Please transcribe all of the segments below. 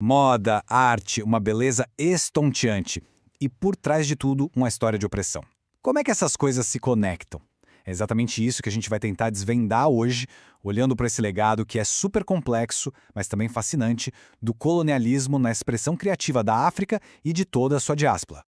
Moda, arte, uma beleza estonteante. E por trás de tudo, uma história de opressão. Como é que essas coisas se conectam? É exatamente isso que a gente vai tentar desvendar hoje, olhando para esse legado que é super complexo, mas também fascinante, do colonialismo na expressão criativa da África e de toda a sua diáspora.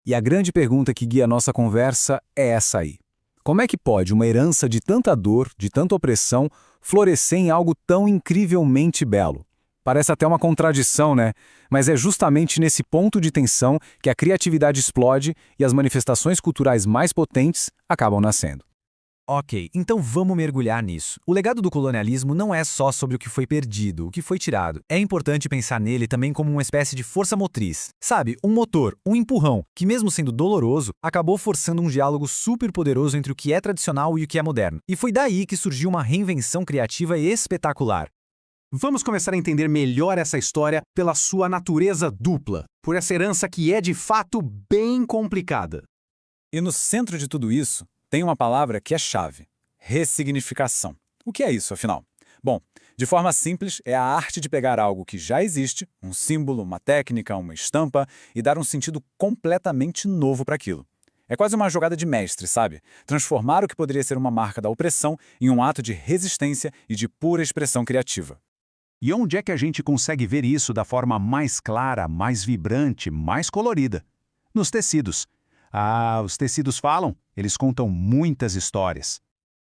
E a grande pergunta que guia a nossa conversa é essa aí. Como é que pode uma herança de tanta dor, de tanta opressão, florescer em algo tão incrivelmente belo? Parece até uma contradição, né? Mas é justamente nesse ponto de tensão que a criatividade explode e as manifestações culturais mais potentes acabam nascendo. Ok, então vamos mergulhar nisso. O legado do colonialismo não é só sobre o que foi perdido, o que foi tirado. É importante pensar nele também como uma espécie de força motriz. Sabe, um motor, um empurrão, que mesmo sendo doloroso, acabou forçando um diálogo super poderoso entre o que é tradicional e o que é moderno. E foi daí que surgiu uma reinvenção criativa espetacular. Vamos começar a entender melhor essa história pela sua natureza dupla, por essa herança que é de fato bem complicada. E no centro de tudo isso, tem uma palavra que é chave: ressignificação. O que é isso, afinal? Bom, de forma simples, é a arte de pegar algo que já existe, um símbolo, uma técnica, uma estampa, e dar um sentido completamente novo para aquilo. É quase uma jogada de mestre, sabe? Transformar o que poderia ser uma marca da opressão em um ato de resistência e de pura expressão criativa. E onde é que a gente consegue ver isso da forma mais clara, mais vibrante, mais colorida? Nos tecidos. Ah, os tecidos falam, eles contam muitas histórias.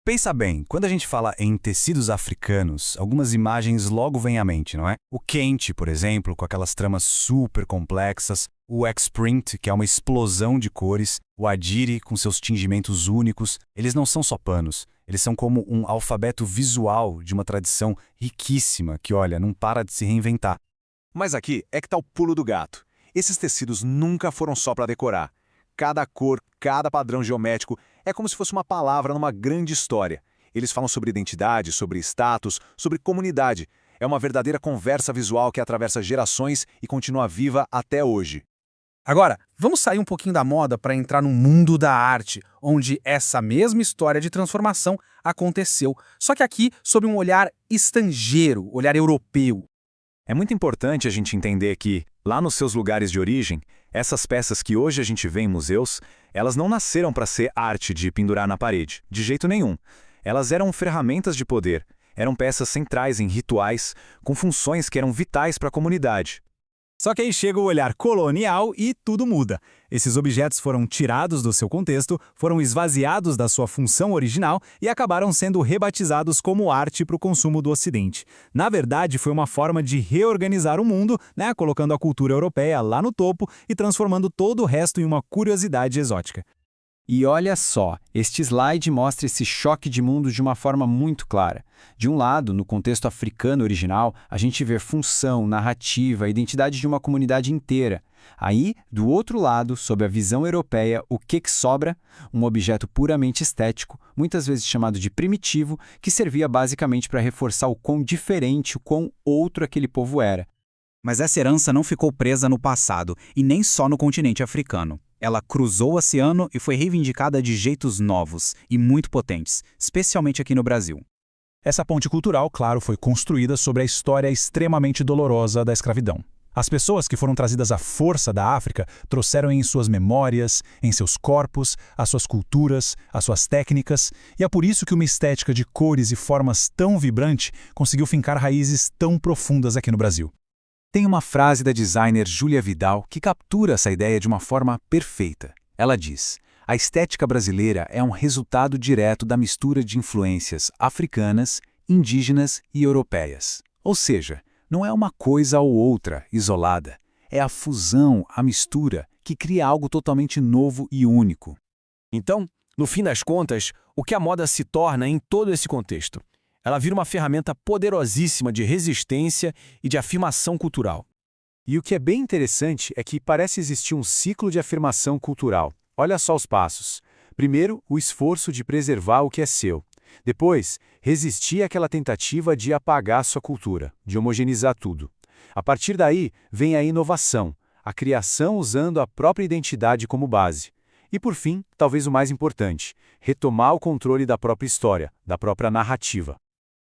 Pensa bem, quando a gente fala em tecidos africanos, algumas imagens logo vêm à mente, não é? O quente, por exemplo, com aquelas tramas super complexas, o X-print, que é uma explosão de cores, o adire com seus tingimentos únicos, eles não são só panos, eles são como um alfabeto visual de uma tradição riquíssima que, olha, não para de se reinventar. Mas aqui é que está o pulo do gato. Esses tecidos nunca foram só para decorar. Cada cor, cada padrão geométrico é como se fosse uma palavra numa grande história. Eles falam sobre identidade, sobre status, sobre comunidade. É uma verdadeira conversa visual que atravessa gerações e continua viva até hoje. Agora, vamos sair um pouquinho da moda para entrar no mundo da arte, onde essa mesma história de transformação aconteceu, só que aqui sob um olhar estrangeiro, olhar europeu. É muito importante a gente entender que, lá nos seus lugares de origem, essas peças que hoje a gente vê em museus, elas não nasceram para ser arte de pendurar na parede, de jeito nenhum. Elas eram ferramentas de poder, eram peças centrais em rituais, com funções que eram vitais para a comunidade. Só que aí chega o olhar colonial e tudo muda. Esses objetos foram tirados do seu contexto, foram esvaziados da sua função original e acabaram sendo rebatizados como arte para o consumo do Ocidente. Na verdade, foi uma forma de reorganizar o mundo, né, colocando a cultura europeia lá no topo e transformando todo o resto em uma curiosidade exótica. E olha só, este slide mostra esse choque de mundos de uma forma muito clara. De um lado, no contexto africano original, a gente vê função, narrativa, identidade de uma comunidade inteira. Aí, do outro lado, sob a visão europeia, o que sobra? Um objeto puramente estético, muitas vezes chamado de primitivo, que servia basicamente para reforçar o quão diferente, o quão outro aquele povo era. Mas essa herança não ficou presa no passado, e nem só no continente africano. Ela cruzou o oceano e foi reivindicada de jeitos novos e muito potentes, especialmente aqui no Brasil. Essa ponte cultural, claro, foi construída sobre a história extremamente dolorosa da escravidão. As pessoas que foram trazidas à força da África trouxeram em suas memórias, em seus corpos, as suas culturas, as suas técnicas, e é por isso que uma estética de cores e formas tão vibrante conseguiu fincar raízes tão profundas aqui no Brasil. Tem uma frase da designer Júlia Vidal que captura essa ideia de uma forma perfeita. Ela diz: a estética brasileira é um resultado direto da mistura de influências africanas, indígenas e europeias. Ou seja, não é uma coisa ou outra, isolada. É a fusão, a mistura, que cria algo totalmente novo e único. Então, no fim das contas, o que a moda se torna em todo esse contexto? Ela vira uma ferramenta poderosíssima de resistência e de afirmação cultural. E o que é bem interessante é que parece existir um ciclo de afirmação cultural. Olha só os passos. Primeiro, o esforço de preservar o que é seu. Depois, resistir àquela tentativa de apagar sua cultura, de homogeneizar tudo. A partir daí, vem a inovação, a criação usando a própria identidade como base. E por fim, talvez o mais importante, retomar o controle da própria história, da própria narrativa.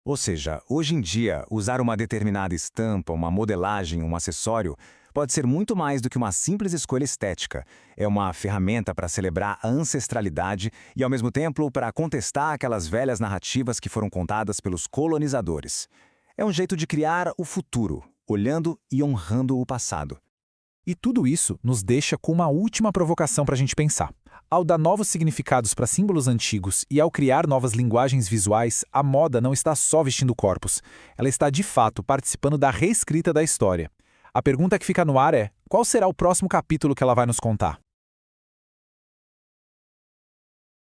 Ou seja, hoje em dia, usar uma determinada estampa, uma modelagem, um acessório, pode ser muito mais do que uma simples escolha estética. É uma ferramenta para celebrar a ancestralidade e, ao mesmo tempo, para contestar aquelas velhas narrativas que foram contadas pelos colonizadores. É um jeito de criar o futuro, olhando e honrando o passado. E tudo isso nos deixa com uma última provocação para a gente pensar. Ao dar novos significados para símbolos antigos e ao criar novas linguagens visuais, a moda não está só vestindo corpos. Ela está, de fato, participando da reescrita da história. A pergunta que fica no ar é: qual será o próximo capítulo que ela vai nos contar?